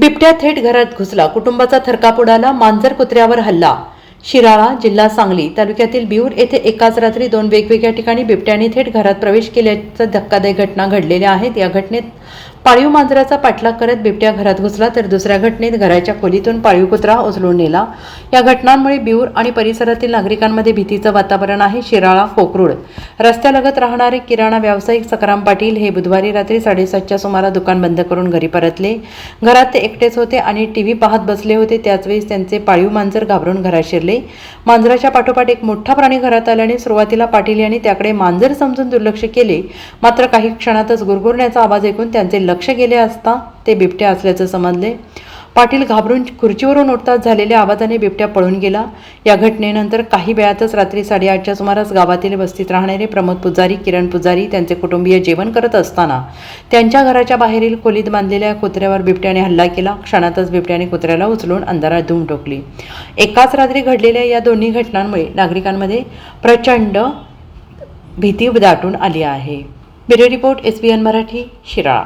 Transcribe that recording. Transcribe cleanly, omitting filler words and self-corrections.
बिबट्या थेट घरात घुसला, कुटुंबाचा थरकाप उडाला, मांजर कुत्र्यावर हल्ला। शिराळा, जिल्हा सांगली तालुक्यातील बिऊर येथे एकाच रात्री दोन वेगवेगळ्या ठिकाणी बिबट्याने थेट घरात प्रवेश केल्याच्या धक्कादायक घटना घडलेल्या आहेत। या घटनेत पाळीव मांजराचा पाठलाग करत बिबट्या घरात घुसला, तर दुसऱ्या घटनेत घराच्या खोलीतून पाळीव कुत्रा उचलून नेला। या घटनांमुळे बिऊर आणि परिसरातील नागरिकांमध्ये भीतीचं वातावरण आहे। शिराळा कोकरूड रस्त्यालगत राहणारे किराणा व्यावसायिक सकाराम पाटील हे बुधवारी रात्री 7:30च्या सुमारास दुकान बंद करून घरी परतले। घरात ते एकटेच होते आणि टीव्ही पाहत बसले होते। त्याचवेळी त्यांचे पाळीव मांजर घाबरून घरात शिरले। मांजराच्या पाठोपाठ एक मोठा प्राणी घरात आल्याने सुरुवातीला पाटील यांनी त्याकडे मांजर समजून दुर्लक्ष केले, मात्र काही क्षणातच गुरगुरण्याचा आवाज ऐकून त्यांचे लक्ष गेले असता ते बिबट्या असल्याचे समजले। पाटील घाबरून खुर्चीवरून उठताच झालेल्या आवाजाने बिबट्या पळून गेला। या घटनेनंतर काही वेळातच रात्री 8:30च्या सुमारास गावातील वस्तीत राहणारे प्रमोद पुजारी, किरण पुजारी त्यांचे कुटुंबीय जेवण करत असताना त्यांच्या घराच्या बाहेरील खोलीत बांधलेल्या कुत्र्यावर बिबट्याने हल्ला केला। क्षणातच बिबट्याने कुत्र्याला उचलून अंधारात धूम ठोकली। एकाच रात्री घडलेल्या या दोन्ही घटनांमुळे नागरिकांमध्ये प्रचंड भीती दाटून आली आहे। Bureau report, SBN Marathi, Shirala.